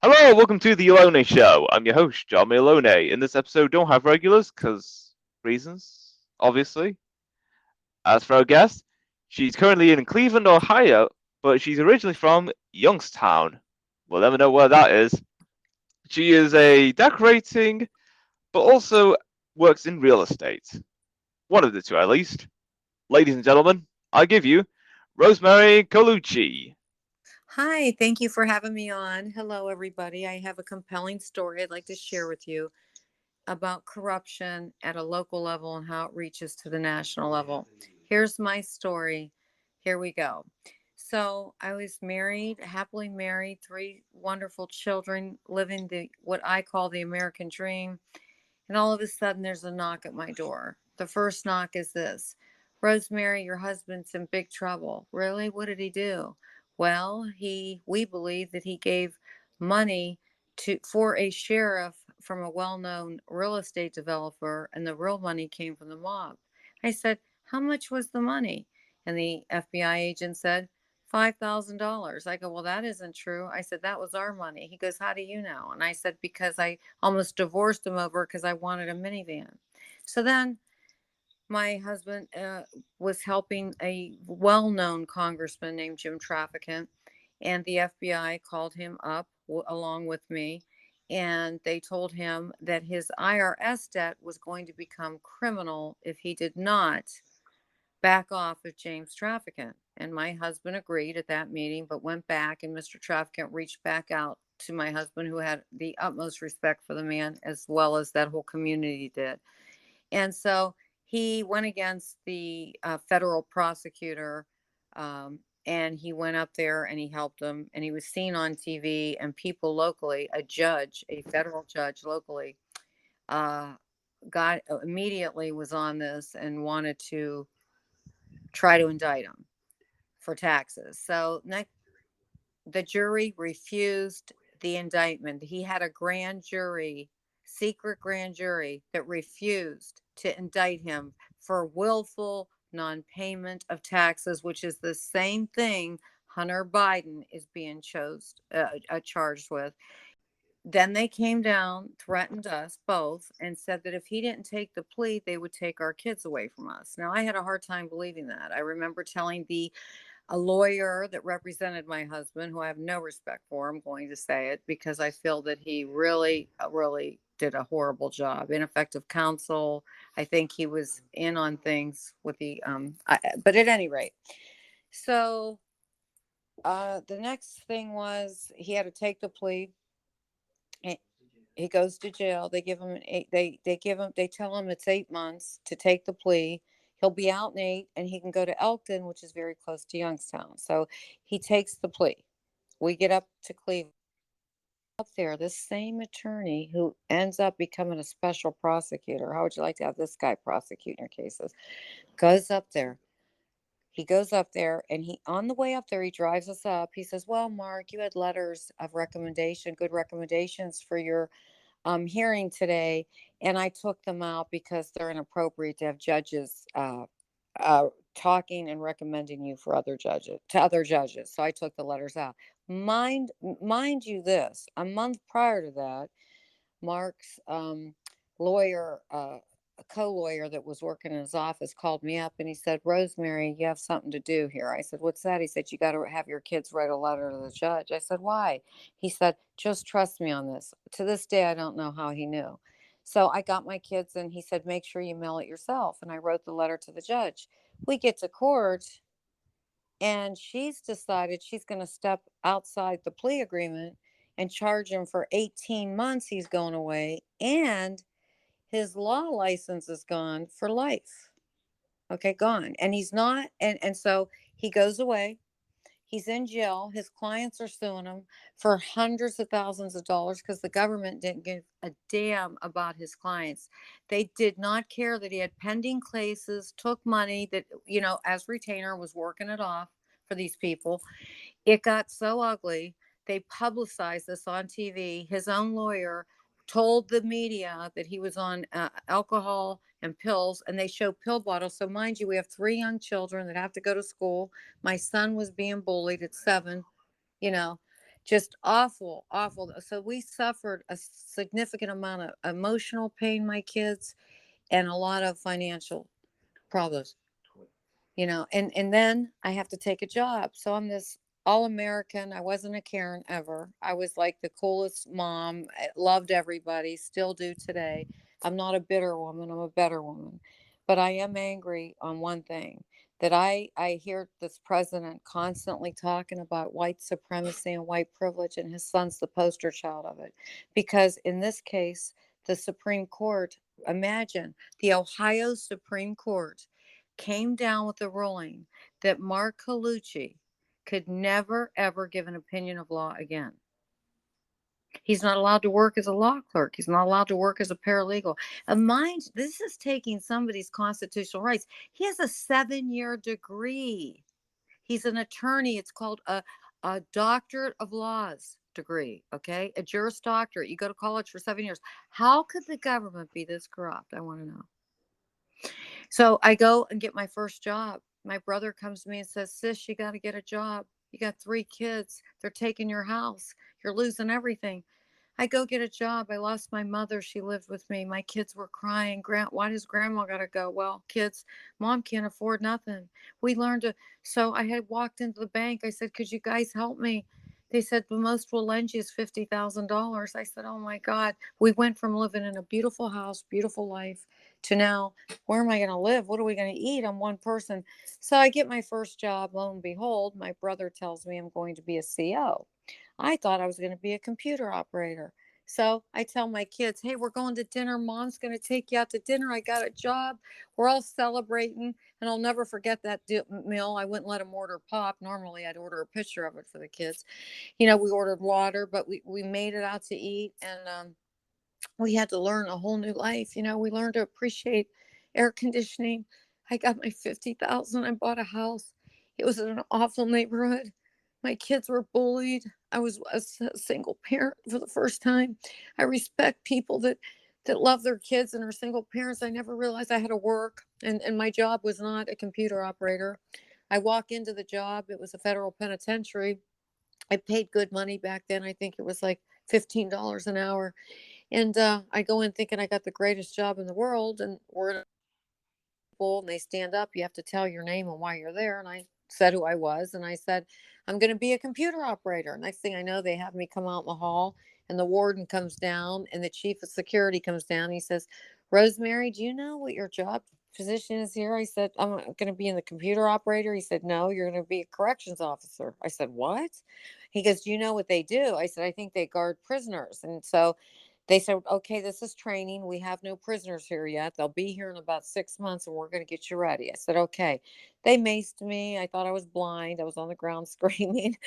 Hello, welcome to the Alone Show. I'm your host, John Alone. In this episode, don't have regulars, because reasons, obviously. As for our guest, she's currently in Cleveland, Ohio, but she's originally from Youngstown. We'll never know where that is. She is a decorating, but also works in real estate. One of the two, at least. Ladies and gentlemen, I give you Rosemary Colucci. Hi, thank you for having me on. Hello, everybody. I have a compelling story I'd like to share with you about corruption at a local level and how it reaches to the national level. Here's my story. Here we go. So, I was married, happily married, three wonderful children, living the what I call the American dream. And all of a sudden, there's a knock at my door. The first knock is this: Rosemary, your husband's in big trouble. Really? What did he do? Well, we believe that he gave money for a sheriff from a well-known real estate developer, and the real money came from the mob. I said, how much was the money? And the FBI agent said, $5,000. I go, well, that isn't true. I said, that was our money. He goes, how do you know? And I said, because I almost divorced him over because I wanted a minivan. So then my husband was helping a well known congressman named Jim Trafficant, and the FBI called him up along with me. And they told him that his IRS debt was going to become criminal if he did not back off of James Trafficant. And my husband agreed at that meeting, but went back, and Mr. Trafficant reached back out to my husband, who had the utmost respect for the man, as well as that whole community did. And so he went against the federal prosecutor, and he went up there and he helped them. And he was seen on TV, and people locally, a judge, a federal judge locally, uh, got immediately was on this and wanted to try to indict him for taxes. So the jury refused the indictment. He had a grand jury, secret grand jury, that refused to indict him for willful non-payment of taxes, which is the same thing Hunter Biden is being charged with. Then they came down, threatened us both, and said that if he didn't take the plea, they would take our kids away from us. Now, I had a hard time believing that. I remember telling the a lawyer that represented my husband, who I have no respect for, I'm going to say it because I feel that he really, really did a horrible job. Ineffective counsel. I think he was in on things with but at any rate. So the next thing was he had to take the plea. He goes to jail. They give him they tell him it's 8 months to take the plea. He'll be out in 8, and he can go to Elkton, which is very close to Youngstown. So he takes the plea. We get up to Cleveland. Up there, this same attorney who ends up becoming a special prosecutor. How would you like to have this guy prosecuting your cases? Goes up there. He goes up there, and he on the way up there, he drives us up. He says, well, Mark, you had letters of recommendation, good recommendations for your hearing today, and I took them out because they're inappropriate to have judges talking and recommending you for other judges. So I took the letters out. Mind you, this a month prior to that, Mark's lawyer, a co-lawyer that was working in his office, called me up and he said, Rosemary, you have something to do here. I said, what's that? He said, you got to have your kids write a letter to the judge. I said, why? He said, just trust me on this. To this day, I don't know how he knew. So I got my kids, and he said, make sure you mail it yourself. And I wrote the letter to the judge. We get to court, and she's decided she's going to step outside the plea agreement and charge him for 18 months. He's going away, and his law license is gone for life. Okay, gone. And he's not, and so he goes away. He's in jail. His clients are suing him for hundreds of thousands of dollars because the government didn't give a damn about his clients. They did not care that he had pending cases, took money that, as retainer, was working it off for these people. It got so ugly. They publicized this on TV. His own lawyer told the media that he was on alcohol and pills, and they show pill bottles. So, mind you, we have three young children that have to go to school. My son was being bullied at 7, you know. Just awful, awful. So we suffered a significant amount of emotional pain, my kids, and a lot of financial problems. And then I have to take a job. So I'm this all American. I wasn't a Karen ever. I was like the coolest mom. I loved everybody, still do today. I'm not a bitter woman, I'm a better woman. But I am angry on one thing, that I hear this president constantly talking about white supremacy and white privilege, and his son's the poster child of it. Because in this case, the Supreme Court, imagine the Ohio Supreme Court came down with the ruling that Mark Colucci could never, ever give an opinion of law again. He's not allowed to work as a law clerk. He's not allowed to work as a paralegal. And mind, this is taking somebody's constitutional rights. He has a 7-year degree. He's an attorney. It's called a doctorate of laws degree, okay? A Juris Doctorate. You go to college for 7 years. How could the government be this corrupt? I want to know. So I go and get my first job. My brother comes to me and says, Sis, you got to get a job. You got 3 kids. They're taking your house. You're losing everything. I go get a job. I lost my mother. She lived with me. My kids were crying. Why does grandma got to go? Well, kids, mom can't afford nothing. We learned to. So I had walked into the bank. I said, Could you guys help me? They said, The most we'll lend you is $50,000. I said, Oh my God. We went from living in a beautiful house, beautiful life, to now, where am I going to live? What are we going to eat? I'm one person. So I get my first job. Lo and behold, my brother tells me I'm going to be a CO. I thought I was going to be a computer operator. So I tell my kids, Hey, we're going to dinner. Mom's going to take you out to dinner. I got a job. We're all celebrating. And I'll never forget that meal. I wouldn't let them order pop. Normally, I'd order a picture of it for the kids. We ordered water, but we made it out to eat. And we had to learn a whole new life. We learned to appreciate air conditioning. I got my 50,000. I bought a house. It was in an awful neighborhood. My kids were bullied. I was a single parent for the first time. I respect people that love their kids and are single parents. I never realized I had to work, and my job was not a computer operator. I walk into the job. It was a federal penitentiary. I paid good money back then. I think it was like $15 an hour. And I go in thinking I got the greatest job in the world, and we're in a pool, and they stand up. You have to tell your name and why you're there. And I said who I was, and I said, I'm going to be a computer operator. Next thing I know, they have me come out in the hall, and the warden comes down, and the chief of security comes down. He says, Rosemary, do you know what your job position is here? I said, I'm going to be in the computer operator. He said, No, you're going to be a corrections officer. I said, What? He goes, Do you know what they do? I said, I think they guard prisoners. And so they said, Okay, this is training. We have no prisoners here yet. They'll be here in about 6 months, and we're going to get you ready. I said, Okay. They maced me. I thought I was blind. I was on the ground screaming.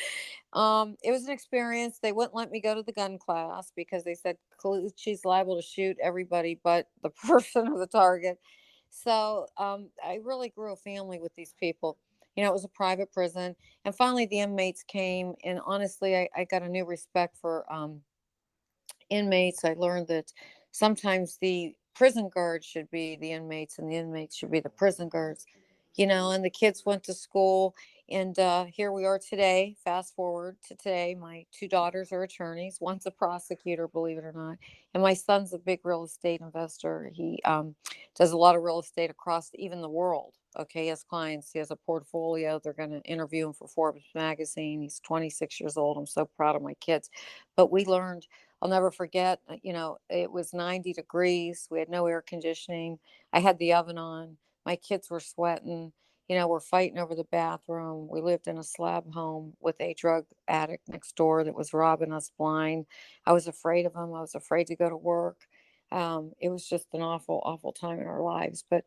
It was an experience. They wouldn't let me go to the gun class because they said she's liable to shoot everybody but the person or the target. So I really grew a family with these people. It was a private prison. And finally, the inmates came. And honestly, I got a new respect for inmates. I learned that sometimes the prison guards should be the inmates and the inmates should be the prison guards. And the kids went to school, and here we are today. Fast forward to today, my 2 daughters are attorneys. One's a prosecutor, believe it or not, and my son's a big real estate investor. He does a lot of real estate across even the world. Okay, he has clients. He has a portfolio. They're going to interview him for Forbes magazine. He's 26 years old. I'm so proud of my kids. But we learned, I'll never forget, it was 90 degrees. We had no air conditioning. I had the oven on. My kids were sweating. We're fighting over the bathroom. We lived in a slab home with a drug addict next door that was robbing us blind. I was afraid of him. I was afraid to go to work. It was just an awful, awful time in our lives. But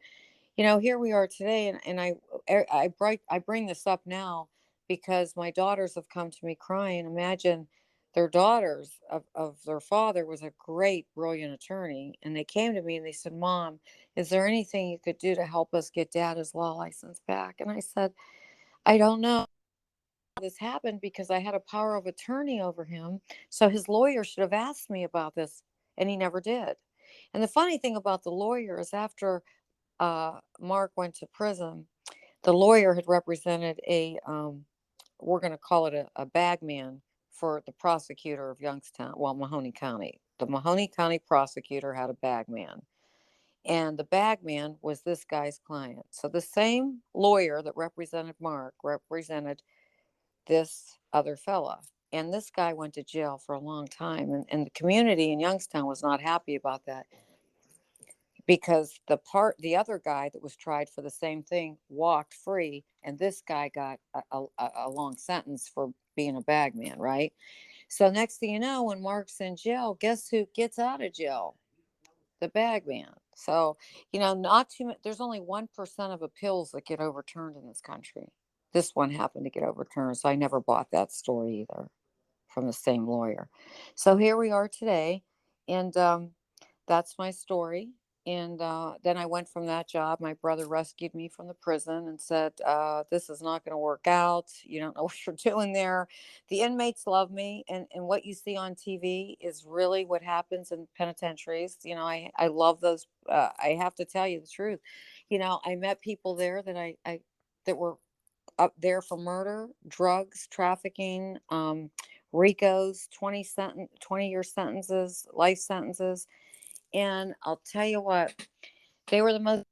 here we are today, and I bring this up now because my daughters have come to me crying. Imagine their daughters of their father was a great, brilliant attorney, and they came to me and they said, Mom, is there anything you could do to help us get Dad his law license back? And I said, I don't know. This happened because I had a power of attorney over him, so his lawyer should have asked me about this, and he never did. And the funny thing about the lawyer is after Mark went to prison, the lawyer had represented we're going to call it a bag man for the prosecutor of Youngstown, well, Mahoney County. The Mahoney County prosecutor had a bagman, and the bagman was this guy's client. So the same lawyer that represented Mark represented this other fella. And this guy went to jail for a long time. And the community in Youngstown was not happy about that because the other guy that was tried for the same thing walked free, and this guy got a long sentence for being a bagman, right? So next thing you know, when Mark's in jail, guess who gets out of jail? The bagman. So, not too much. There's only 1% of appeals that get overturned in this country. This one happened to get overturned, so I never bought that story either from the same lawyer. So here we are today, and that's my story. And then I went from that job. My brother rescued me from the prison and said, "This is not going to work out. You don't know what you're doing there." The inmates love me, and what you see on TV is really what happens in penitentiaries. I love those. I have to tell you the truth. I met people there that were up there for murder, drugs, trafficking, RICOs, 20-year sentences, life sentences. And I'll tell you what, they were the most,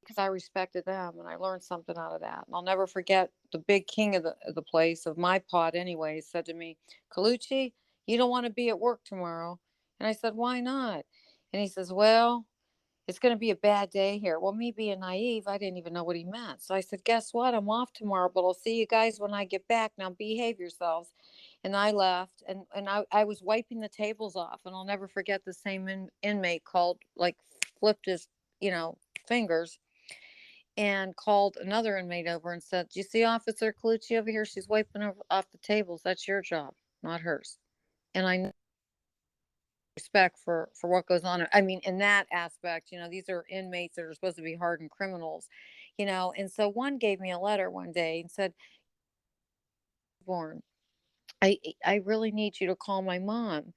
because I respected them and I learned something out of that. And I'll never forget the big king of the place, of my pod anyway, said to me, "Colucci, you don't want to be at work tomorrow." And I said, "Why not?" And he says, "Well, it's going to be a bad day here." Well, me being naive, I didn't even know what he meant. So I said, "Guess what? I'm off tomorrow, but I'll see you guys when I get back. Now behave yourselves." And I left, and I was wiping the tables off. And I'll never forget the same inmate called, like, flipped his, fingers, and called another inmate over and said, "Do you see Officer Colucci over here? She's wiping off the tables. That's your job, not hers." And I respect for what goes on. I mean, in that aspect, these are inmates that are supposed to be hardened criminals, And so one gave me a letter one day and said, "Born, I really need you to call my mom."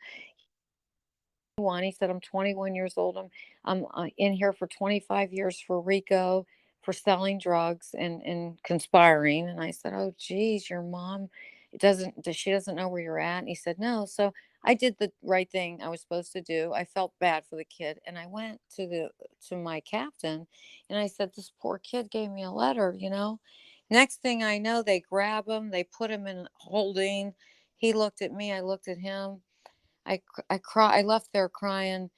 He said, "I'm 21 years old. I'm in here for 25 years for RICO, for selling drugs and conspiring." And I said, "Oh, geez, your mom she doesn't know where you're at?" And he said, "No." So I did the right thing I was supposed to do. I felt bad for the kid, and I went to my captain, and I said, "This poor kid gave me a letter." Next thing I know, they grab him, they put him in holding. He looked at me, I looked at him. I cry. I left there crying,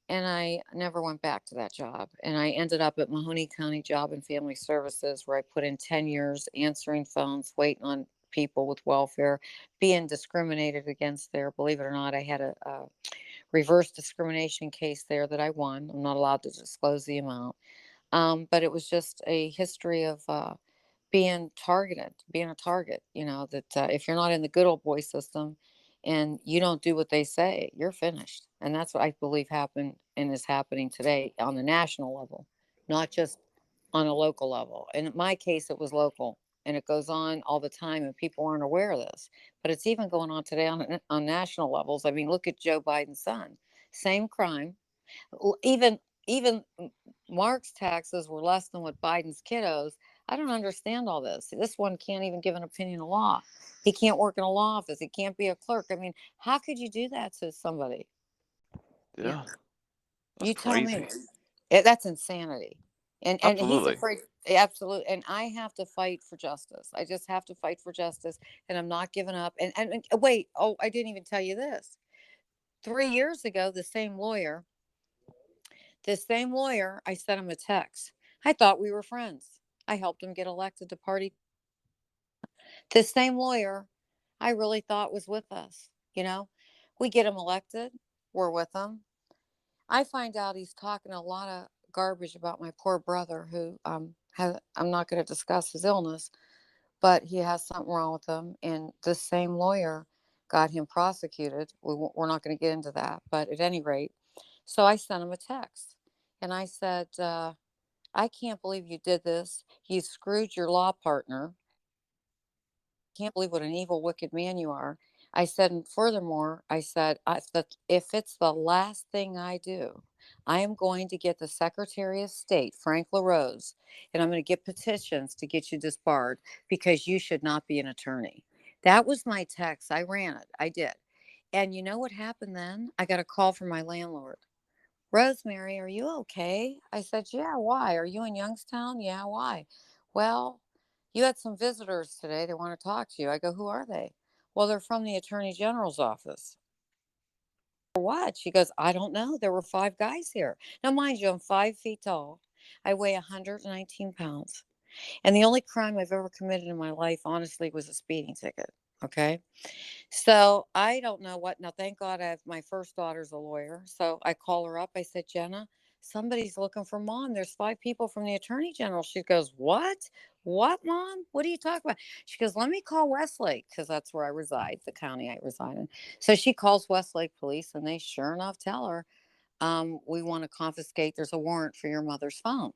and I never went back to that job. And I ended up at Mahoney County Job and Family Services, where I put in 10 years answering phones, waiting on people with welfare, being discriminated against there. Believe it or not, I had a reverse discrimination case there that I won. I'm not allowed to disclose the amount, but it was just a history of being targeted, being a target, that if you're not in the good old boy system and you don't do what they say, you're finished. And that's what I believe happened and is happening today on the national level, not just on a local level. And in my case, it was local, and it goes on all the time, and people aren't aware of this. But it's even going on today on national levels. I mean, look at Joe Biden's son, same crime. Even Mark's taxes were less than what Biden's kiddos. I don't understand all this. This one can't even give an opinion of law. He can't work in a law office. He can't be a clerk. I mean, how could you do that to somebody? You Yeah, know, that's you tell me. crazy. That's insanity. And he's Absolutely. afraid. Absolutely. And I have to fight for justice. I just have to fight for justice, and I'm not giving up. And wait, oh, I didn't even tell you this. 3 years ago, this same lawyer, I sent him a text. I thought we were friends. I helped him get elected to party. This same lawyer, I really thought was with us. We get him elected. We're with him. I find out he's talking a lot of garbage about my poor brother, who I'm not going to discuss his illness, but he has something wrong with him. And this same lawyer got him prosecuted. We're not going to get into that, but at any rate, so I sent him a text, and I said, "I can't believe you did this. You screwed your law partner. Can't believe what an evil, wicked man you are." I said, and furthermore, I said, if it's the last thing I do, I am going to get the Secretary of State, Frank LaRose, and I'm going to get petitions to get you disbarred, because you should not be an attorney. That was my text. I ran it. I did. And you know what happened then? I got a call from my landlord. Rosemary, are you okay? I said, yeah, why? Are you in Youngstown? Yeah, why? Well, you had some visitors today. They want to talk to you. I go, who are they? Well, they're from the Attorney General's office. For what? She goes, I don't know. There were five guys here. Now, mind you, I'm 5 feet tall. I weigh 119 pounds. And the only crime I've ever committed in my life, honestly, was a speeding ticket. Okay. So I don't know what. Now, thank God, I have my first daughter's a lawyer. So I call her up. I said, Jenna, somebody's looking for mom. There's five people from the attorney general. She goes, what? What, mom? What are you talking about? She goes, let me call Westlake because that's where I reside, the county I reside in. So she calls Westlake police, and they sure enough tell her, we want to confiscate. There's a warrant for your mother's phone.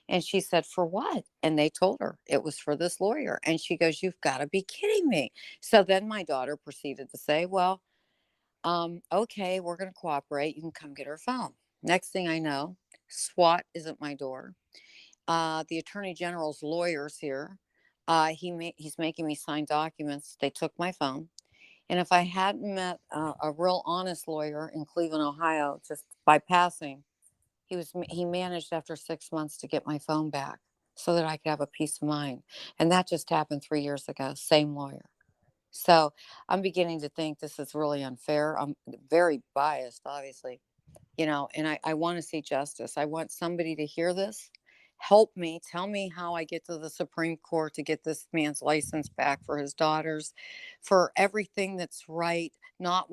And she said, for what? And they told her it was for this lawyer. And she goes, you've got to be kidding me. So then my daughter proceeded to say, well, okay, we're going to cooperate. You can come get her phone. Next thing I know, SWAT is at my door. The attorney general's lawyers here. He's making me sign documents. They took my phone. And if I hadn't met a real honest lawyer in Cleveland, Ohio, just by passing, he managed after 6 months to get my phone back so that I could have a peace of mind. And that just happened 3 years ago. Same lawyer. So I'm beginning to think this is really unfair. I'm very biased, obviously, and I want to see justice. I want somebody to hear this, help me, tell me how I get to the Supreme Court to get this man's license back for his daughters, for everything that's right, not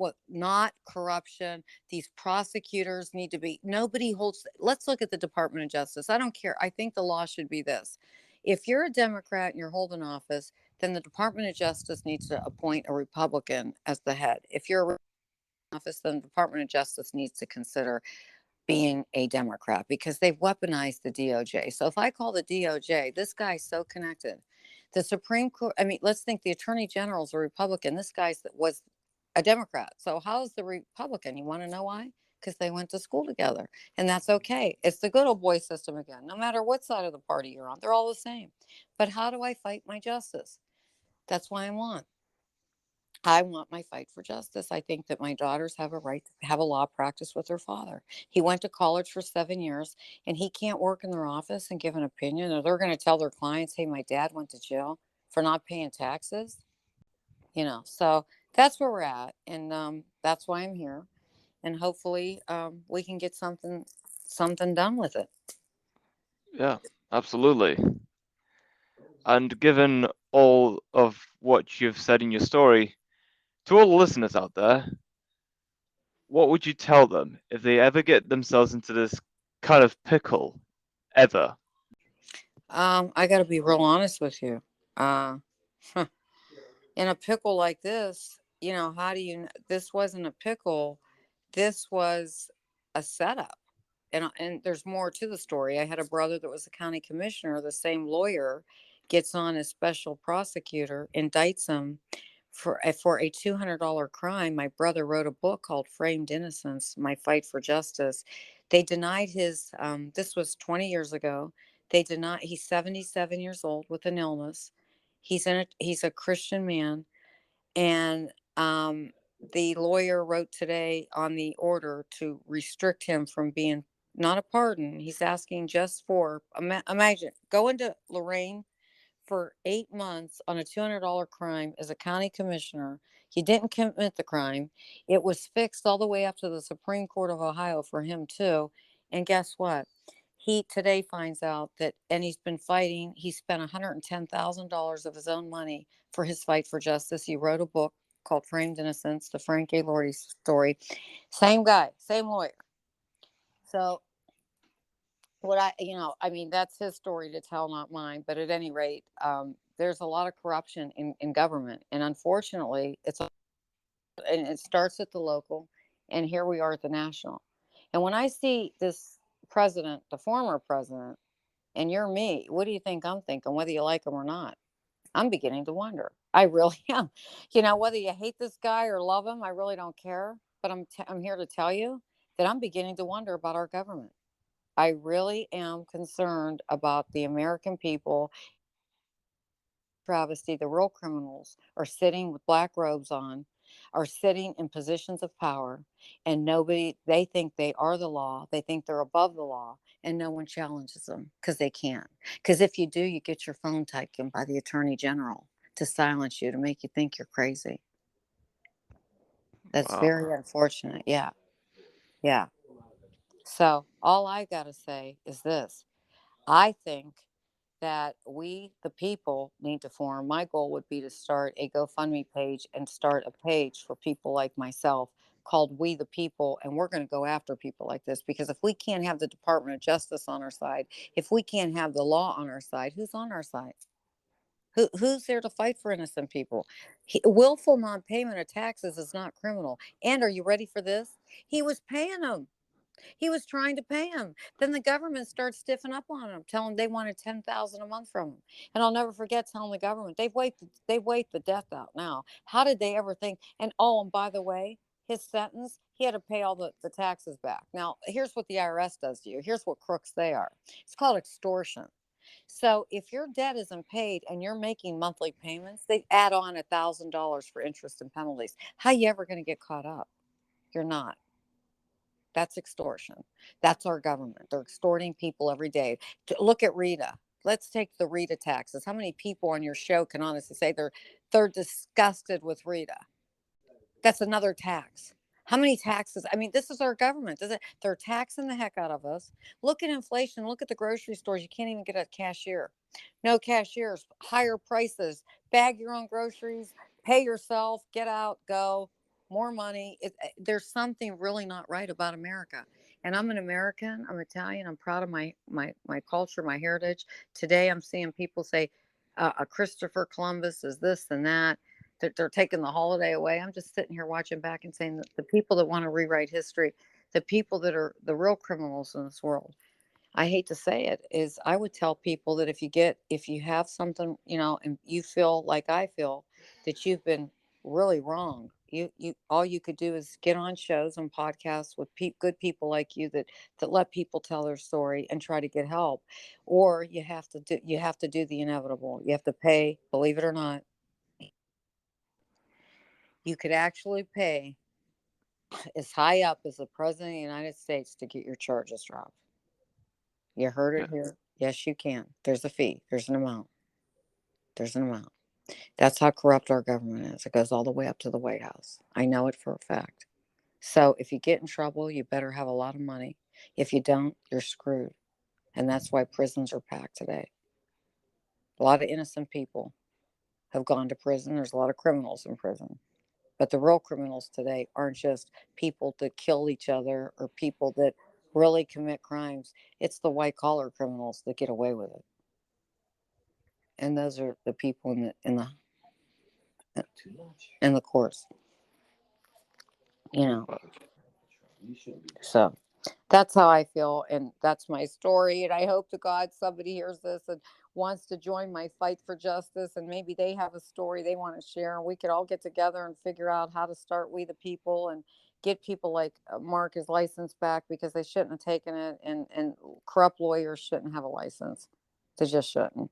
corruption. These prosecutors need to be, nobody holds, let's look at the Department of Justice. I don't care. I think the law should be this. If you're a Democrat and you're holding office, then the Department of Justice needs to appoint a Republican as the head. If you're a office, then the Department of Justice needs to consider being a Democrat because they've weaponized the DOJ. So if I call the DOJ, this guy's so connected. The Supreme Court, I mean, let's think the Attorney General's a Republican. This guy's was a Democrat. So how's the Republican? You want to know why? Because they went to school together. And that's okay. It's the good old boy system again. No matter what side of the party you're on, they're all the same. But how do I fight my justice? That's why I want my fight for justice. I think that my daughters have a right to have a law practice with their father. He went to college for 7 years and he can't work in their office and give an opinion, or they're going to tell their clients, hey, my dad went to jail for not paying taxes. So that's where we're at. And that's why I'm here. And hopefully we can get something done with it. Yeah, absolutely. And given all of what you've said in your story, to all the listeners out there, what would you tell them if they ever get themselves into this kind of pickle ever? I got to be real honest with you. Uh, in a pickle like this, how do you, this wasn't a pickle, this was a setup. And there's more to the story. I had a brother that was a county commissioner. The same lawyer gets on as special prosecutor, indicts him for a $200 crime. My brother wrote a book called Framed Innocence: My Fight for Justice. They denied his. This was 20 years ago. They denied. He's 77 years old with an illness. He's a Christian man, and the lawyer wrote today on the order to restrict him from being, not a pardon. He's asking just for, imagine going to Lorraine for 8 months on a $200 crime as a county commissioner. He didn't commit the crime. It was fixed all the way up to the Supreme Court of Ohio for him too. And guess what? He today finds out that, and he's been fighting. He spent $110,000 of his own money for his fight for justice. He wrote a book called Framed Innocence, the Frank A. Lordy story. Same guy, same lawyer. So I mean, that's his story to tell, not mine. But at any rate, there's a lot of corruption in government, and unfortunately, and it starts at the local, and here we are at the national. And when I see this president, the former president, and you're me, what do you think I'm thinking, whether you like him or not? I'm beginning to wonder. I really am. Whether you hate this guy or love him, I really don't care. But I'm here to tell you that I'm beginning to wonder about our government. I really am concerned about the American people. travesty, the real criminals are sitting with black robes on, are sitting in positions of power, and nobody, they think they are the law. They think they're above the law, and no one challenges them because they can't. Because if you do, you get your phone taken by the attorney general to silence you, to make you think you're crazy. That's Wow. very unfortunate. Yeah. Yeah. So all I got to say is this. I think that we, the people, need to form. My goal would be to start a GoFundMe page and start a page for people like myself called We the People. And we're going to go after people like this, because if we can't have the Department of Justice on our side, if we can't have the law on our side, who's on our side? Who's there to fight for innocent people? Willful non-payment of taxes is not criminal. And are you ready for this? He was paying them. He was trying to pay him. Then the government started stiffing up on him, telling him they wanted 10,000 a month from him. And I'll never forget telling the government they've waited the death out now. How did they ever think? And oh, and by the way, his sentence, he had to pay all the taxes back. Now, here's what the IRS does to you. Here's what crooks they are. It's called extortion. So if your debt isn't paid and you're making monthly payments, they add on $1,000 for interest and penalties. How you ever going to get caught up? You're not. That's extortion. That's our government. They're extorting people every day. Look at Rita. Let's take the Rita taxes. How many people on your show can honestly say they're disgusted with Rita? That's another tax. How many taxes? I mean, this is our government. They're taxing the heck out of us. Look at inflation. Look at the grocery stores. You can't even get a cashier. No cashiers. Higher prices. Bag your own groceries. Pay yourself. Get out. Go. More money. There's something really not right about America. And I'm an American. I'm Italian. I'm proud of my culture, my heritage. Today, I'm seeing people say a Christopher Columbus is this and that. They're taking the holiday away. I'm just sitting here watching back and saying that the people that want to rewrite history, the people that are the real criminals in this world, I hate to say it, is I would tell people that if you have something, and you feel like I feel that you've been really wrong, you all you could do is get on shows and podcasts with good people like you that let people tell their story and try to get help, or you have to do the inevitable. You have to pay, believe it or not. You could actually pay as high up as the President of the United States to get your charges dropped. You heard Yeah. it here. Yes, you can. There's a fee. There's an amount. There's an amount. That's how corrupt our government is. It goes all the way up to the White House. I know it for a fact. So if you get in trouble, you better have a lot of money. If you don't, you're screwed. And that's why prisons are packed today. A lot of innocent people have gone to prison. There's a lot of criminals in prison. But the real criminals today aren't just people that kill each other or people that really commit crimes. It's the white collar criminals that get away with it. And those are the people in the courts, you know. Wow. So that's how I feel, and that's my story. And I hope to God somebody hears this and wants to join my fight for justice, and maybe they have a story they want to share, and we could all get together and figure out how to start We the People and get people like Mark his license back, because they shouldn't have taken it, and corrupt lawyers shouldn't have a license. They just shouldn't.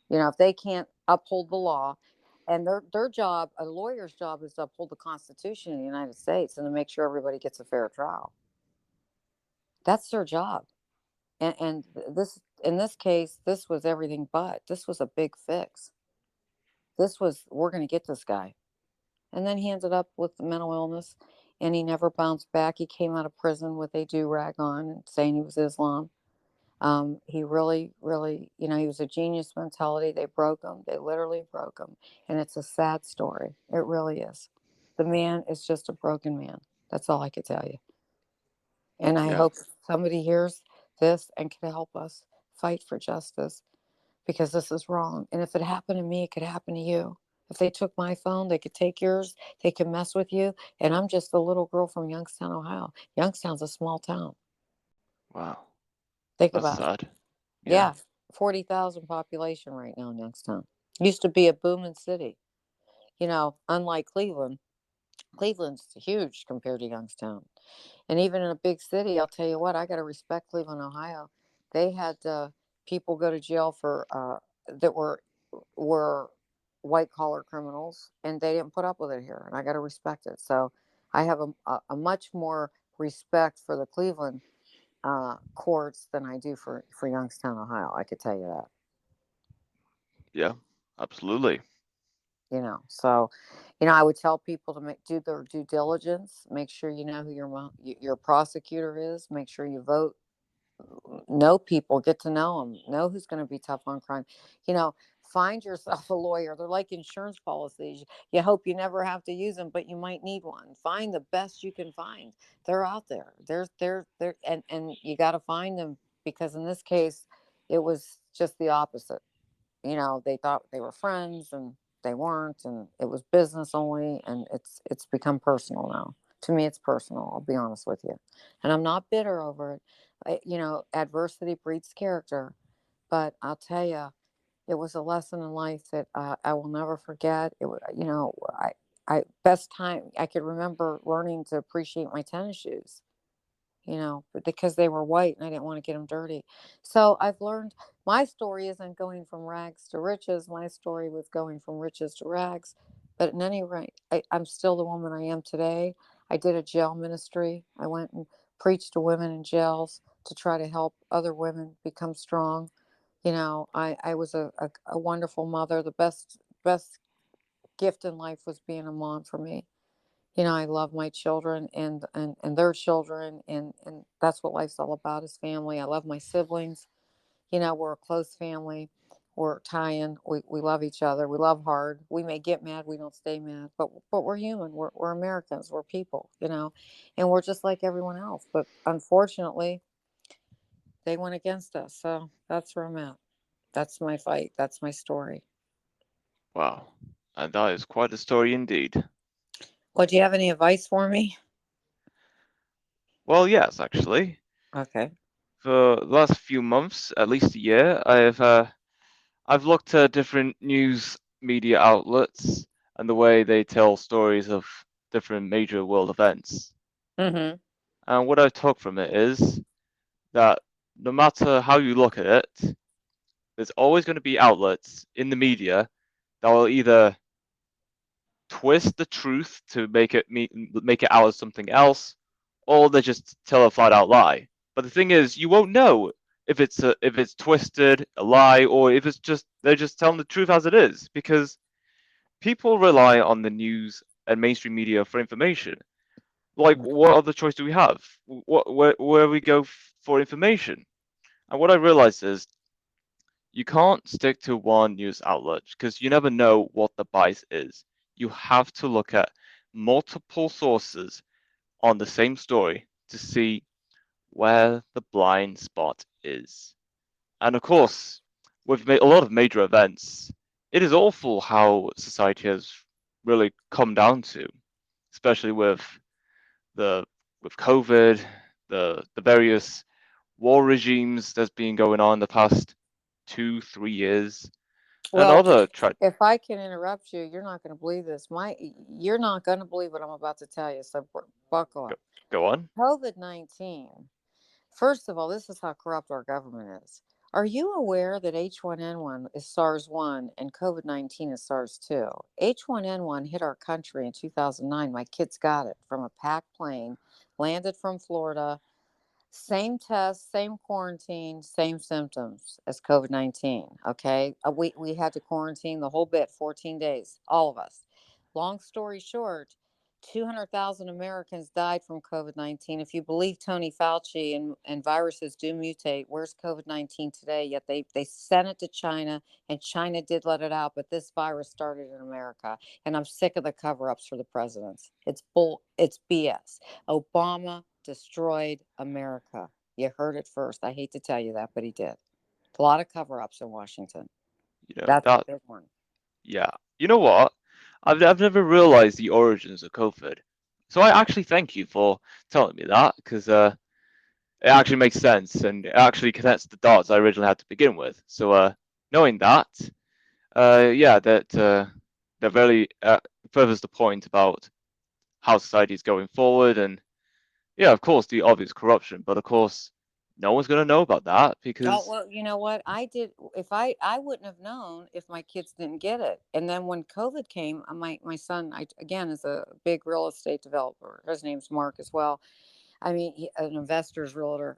If they can't uphold the law, and their job, a lawyer's job, is to uphold the Constitution of the United States and to make sure everybody gets a fair trial. That's their job. And this, in this case, this was everything but. This was a big fix. This was, we're going to get this guy. And then he ended up with mental illness, and he never bounced back. He came out of prison with a do rag on and saying he was Islam. He really, really, he was a genius mentality. They broke him. They literally broke him. And it's a sad story. It really is. The man is just a broken man. That's all I could tell you. And I Yeah. hope somebody hears this and can help us fight for justice, because this is wrong. And if it happened to me, it could happen to you. If they took my phone, they could take yours. They could mess with you. And I'm just a little girl from Youngstown, Ohio. Youngstown's a small town. Wow. Think That's about it. sad. Yeah. Yeah, 40,000 population right now in Youngstown. Used to be a booming city. Unlike Cleveland. Cleveland's huge compared to Youngstown. And even in a big city, I'll tell you what, I got to respect Cleveland, Ohio. They had people go to jail for that were white collar criminals, and they didn't put up with it here, and I got to respect it. So I have a much more respect for the Cleveland courts than I do for Youngstown, Ohio. I could tell you that. Yeah, absolutely. So I would tell people to do their due diligence, make sure you know who your prosecutor is, make sure you vote, know people, get to know them, know who's going to be tough on crime. you know Find yourself a lawyer. They're like insurance policies. You hope you never have to use them, but you might need one. Find the best you can find. They're out there. They're and you got to find them, because in this case it was just the opposite. They thought they were friends, and they weren't, and it was business only, and it's become personal now. To me, it's personal, I'll be honest with you. And I'm not bitter over it. Adversity breeds character. But I'll tell you, it was a lesson in life that I will never forget. It was, I best time I could remember learning to appreciate my tennis shoes, because they were white and I didn't want to get them dirty. So I've learned my story isn't going from rags to riches. My story was going from riches to rags. But at any rate, I'm still the woman I am today. I did a jail ministry. I went and preached to women in jails to try to help other women become strong. I was a wonderful mother. The best gift in life was being a mom for me. I love my children and their children, and that's what life's all about, is family. I love my siblings. We're a close family. We're Italian. We love each other. We love hard. We may get mad. We don't stay mad, but we're human. We're Americans. We're people, and we're just like everyone else. But unfortunately, they went against us. So that's where I'm at. That's my fight. That's my story. Wow. And that is quite a story indeed. Well, do you have any advice for me? Well, yes, actually. Okay. For the last few months, at least a year, I've looked at different news media outlets and the way they tell stories of different major world events. Mm-hmm. And what I took from it is that no matter how you look at it, there's always going to be outlets in the media that will either twist the truth to make it out as something else, or they just tell a flat out lie. But the thing is, you won't know if it's twisted, a lie, or if it's just they're just telling the truth as it is, because people rely on the news and mainstream media for information. Like, what other choice do we have? Where we go for information? And what I realized is you can't stick to one news outlet because you never know what the bias is. You have to look at multiple sources on the same story to see where the blind spot is. And of course, with a lot of major events, it is awful how society has really come down to, especially the with COVID, the various war regimes that's been going on the past 2, 3 years, and Well, other tra if I can interrupt you, you're not going to believe this. You're not going to believe what I'm about to tell you. So buckle go, up. go on. COVID-19. First of all, this is how corrupt our government is. Are you aware that H1N1 is SARS-1 and COVID-19 is SARS-2? H1N1 hit our country in 2009. My kids got it from a packed plane, landed from Florida. Same test, same quarantine, same symptoms as COVID-19. Okay. We had to quarantine the whole bit, 14 days, all of us. Long story short, 200,000 Americans died from COVID-19. If you believe Tony Fauci and viruses do mutate, where's COVID-19 today? Yet they sent it to China, and China did let it out, but this virus started in America. And I'm sick of the cover ups for the presidents. It's BS. Obama destroyed America. You heard it first. I hate to tell you that, but he did. A lot of cover ups in Washington. That's a That big one. yeah. You know what? I've never realized the origins of COVID. So I actually thank you for telling me that because it actually makes sense and it actually connects the dots I originally had to begin with. So knowing that, yeah, that really furthers the point about how society is going forward and yeah, of course, the obvious corruption, but of course, no one's gonna know about that Oh, because well, you know what? I did. If I wouldn't have known if my kids didn't get it. And then when COVID came, my son, again, is a big real estate developer. His name's Mark as well. I mean, an investor's realtor.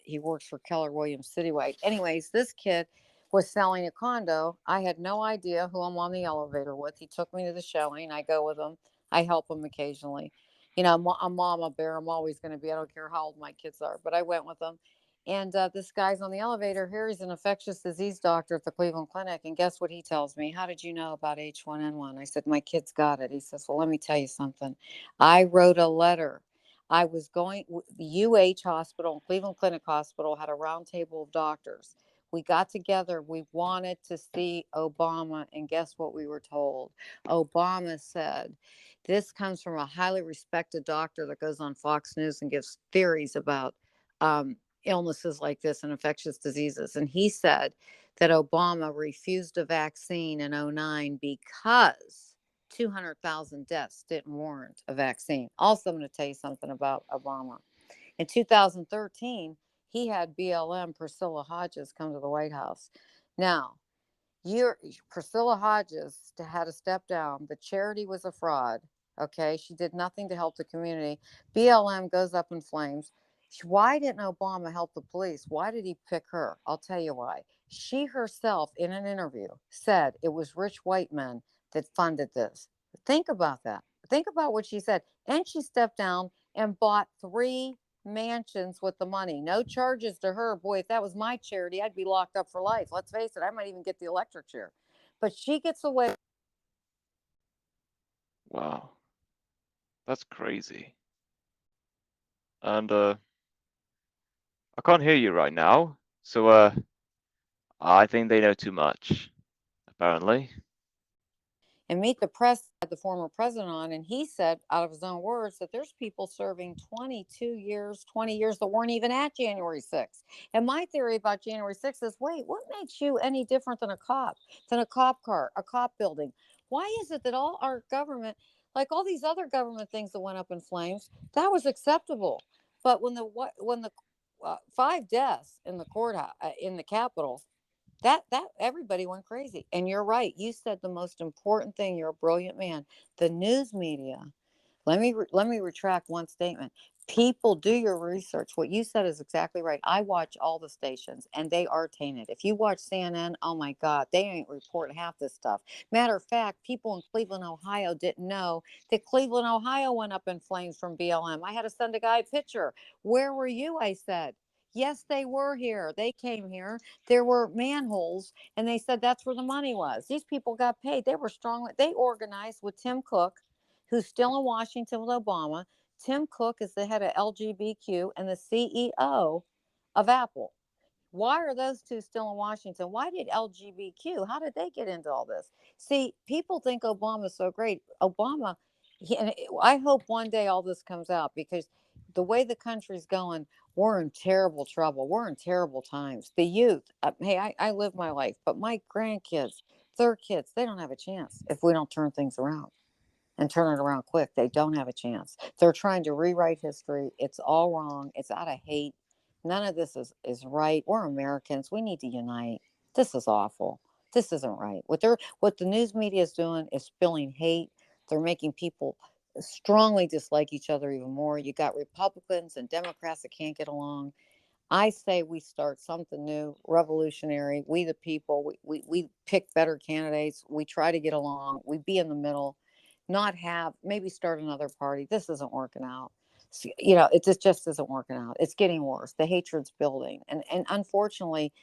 He works for Keller Williams Citywide. Anyways, this kid was selling a condo. I had no idea who I'm on the elevator with. He took me to the showing. I go with him. I help him occasionally. You know, I'm mama bear. I'm always going to be. I don't care how old my kids are, but I went with him. And this guy's on the elevator here. He's an infectious disease doctor at the Cleveland Clinic. And guess what he tells me? How did you know about H1N1? I said, my kids got it. He says, well, let me tell you something. I wrote a letter. I was going, the Hospital, Cleveland Clinic Hospital had a round table of doctors. We got together. We wanted to see Obama. And guess what we were told? Obama said, this comes from a highly respected doctor that goes on Fox News and gives theories about um, illnesses like this and infectious diseases. And he said that Obama refused a vaccine in '09 because 200,000 deaths didn't warrant a vaccine. Also, I'm going to tell you something about Obama. In 2013, he had BLM Priscilla Hodges come to the White House. Now, you're Priscilla Hodges had to step down. The charity was a fraud. Okay, she did nothing to help the community. BLM goes up in flames. Why didn't Obama help the police? Why did he pick her? I'll tell you why. She herself, in an interview, said it was rich white men that funded this. Think about that. Think about what she said. And she stepped down and bought three mansions with the money. No charges to her. Boy, if that was my charity, I'd be locked up for life. Let's face it, I might even get the electric chair. But she gets away. wow, that's crazy. And I can't hear you right now, so I think they know too much, apparently. And Meet the Press had the former president on, and he said, out of his own words, that there's people serving 22 years, 20 years that weren't even at January 6th. And my theory about January 6th is, wait, what makes you any different than a cop car, a cop building? Why is it that all our government, like all these other government things that went up in flames, that was acceptable? But when the 5 deaths in the courthouse in the Capitol, that everybody went crazy. And you're right, you said the most important thing. You're a brilliant man. The news media, let me retract one statement. People, do your research. What you said is exactly right. I watch all the stations and they are tainted. If you watch CNN, oh my god, they ain't reporting half this stuff. Matter of fact, people in Cleveland, Ohio didn't know that Cleveland, Ohio went up in flames from BLM. I had to send a guy a picture. Where were you? I said, yes, they were here. They came here. There were manholes, and they said that's where the money was. These people got paid. They were strong. They organized with Tim Cook, who's still in Washington with Obama. Tim Cook is the head of LGBTQ and the CEO of Apple. Why are those two still in Washington? Why did LGBTQ? How did they get into all this? See, people think Obama's so great. Obama, and I hope one day all this comes out, because the way the country's going, we're in terrible trouble. We're in terrible times. The youth, hey, I live my life, but my grandkids, their kids, they don't have a chance if we don't turn things around and turn it around quick. They don't have a chance. They're trying to rewrite history. It's all wrong. It's out of hate. None of this is right. We're Americans. We need to unite. This is awful. This isn't right. What the news media is doing is spilling hate. They're making people strongly dislike each other even more. You got Republicans and Democrats that can't get along. I say we start something new, revolutionary. We, the people, we pick better candidates. We try to get along. We be in the middle, not have, maybe start another party. This isn't working out. It just isn't working out. It's getting worse. The hatred's building. And unfortunately,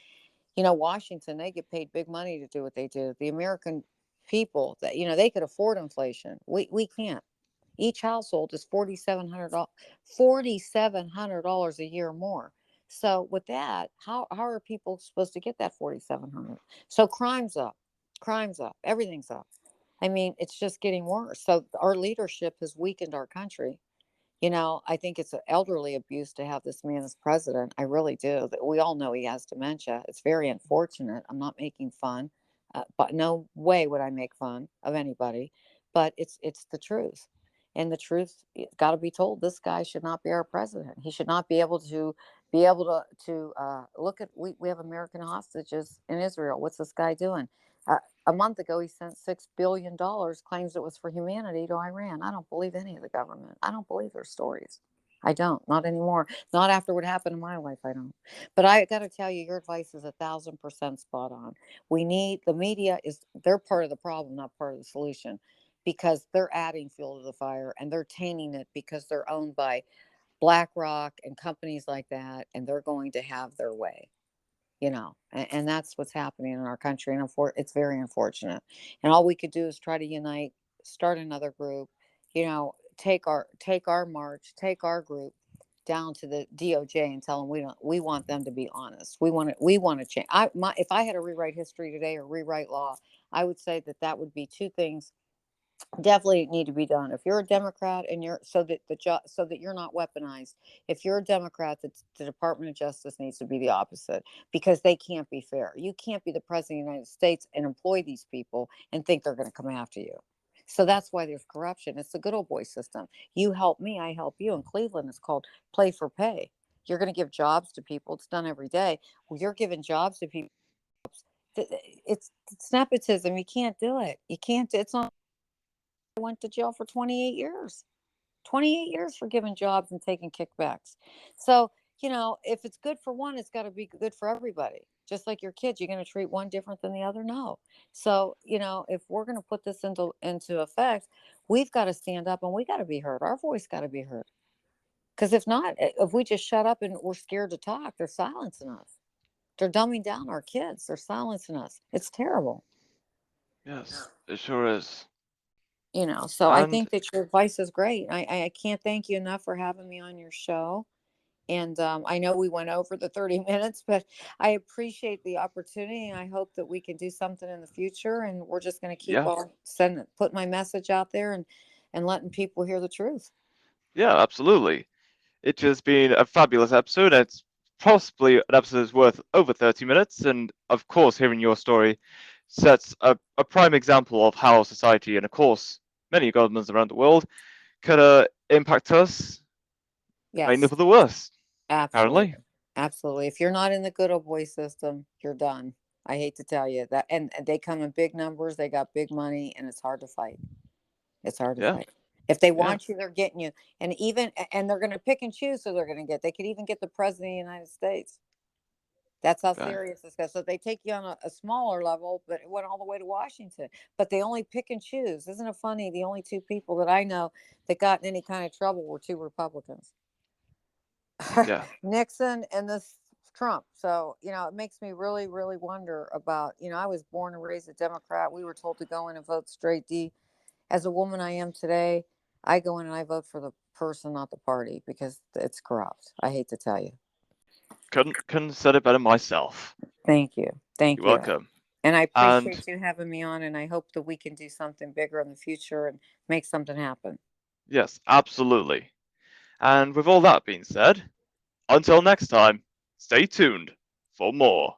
Washington, they get paid big money to do what they do. The American people, that, they could afford inflation. We can't. Each household is $4,700 a year more. So with that, how are people supposed to get that 4,700? So crime's up, everything's up. I mean, it's just getting worse. So our leadership has weakened our country. I think it's an elderly abuse to have this man as president. I really do. We all know he has dementia. It's very unfortunate. I'm not making fun, but no way would I make fun of anybody. But it's the truth, and the truth got to be told. This guy should not be our president. He should not be able to be able to look at, we have American hostages in Israel. What's this guy doing? A month ago, he sent $6 billion, claims it was for humanity, to Iran. I don't believe any of the government. I don't believe their stories. I don't. Not anymore. Not after what happened in my life. I don't. But I got to tell you, your advice is 1,000% spot on. We need, the media is, they're part of the problem, not part of the solution, because they're adding fuel to the fire and they're tainting it because they're owned by BlackRock and companies like that, and they're going to have their way, and that's what's happening in our country, and it's very unfortunate. And all we could do is try to unite, start another group, take our march, take our group down to the DOJ and tell them we want them to be honest. We want to change. If I had to rewrite history today or rewrite law, I would say that would be two things definitely need to be done. If you're a Democrat and you're so that you're not weaponized. If you're a Democrat, the Department of Justice needs to be the opposite, because they can't be fair. You can't be the president of the United States and employ these people and think they're going to come after you. So that's why there's corruption. It's the good old boy system. You help me, I help you. In Cleveland, it's called play for pay. You're going to give jobs to people. It's done every day. Well, you're giving jobs to people. It's nepotism. You can't do it. You can't. It's not. I went to jail for 28 years. 28 years for giving jobs and taking kickbacks. So, if it's good for one, it's got to be good for everybody. Just like your kids, you're going to treat one different than the other? No. So, if we're going to put this into effect, we've got to stand up and we got to be heard. Our voice got to be heard. Because if not, if we just shut up and we're scared to talk, they're silencing us. They're dumbing down our kids. They're silencing us. It's terrible. Yes, it sure is. So I And think that your advice is great. I can't thank you enough for having me on your show. And I know we went over the 30 minutes, but I appreciate the opportunity. And I hope that we can do something in the future. And we're just going to keep yeah, on put my message out there and letting people hear the truth. yeah, absolutely. It's just been a fabulous episode. It's possibly an episode that's worth over 30 minutes. And of course, hearing your story sets a prime example of how society, and of course, many governments around the world, could impact us mainly Yes, for the worst, apparently. absolutely. Absolutely. If you're not in the good old boy system, you're done. I hate to tell you that. And they come in big numbers, they got big money, and it's hard to fight. It's hard to Yeah, fight. If they yeah, want you, they're getting you. And they're going to pick and choose who they're going to get. They could even get the president of the United States. That's how right. serious this gets. So they take you on a smaller level, but it went all the way to Washington. But they only pick and choose. Isn't it funny? The only two people that I know that got in any kind of trouble were two Republicans. Yeah, Nixon and this Trump. So, it makes me really, really wonder about, I was born and raised a Democrat. We were told to go in and vote straight D. As a woman I am today, I go in and I vote for the person, not the party, because it's corrupt. I hate to tell you. couldn't have said it better myself. Thank you. Thank You're you. welcome. And I And appreciate you having me on, and I hope that we can do something bigger in the future and make something happen. yes, absolutely. And with all that being said, until next time, stay tuned for more.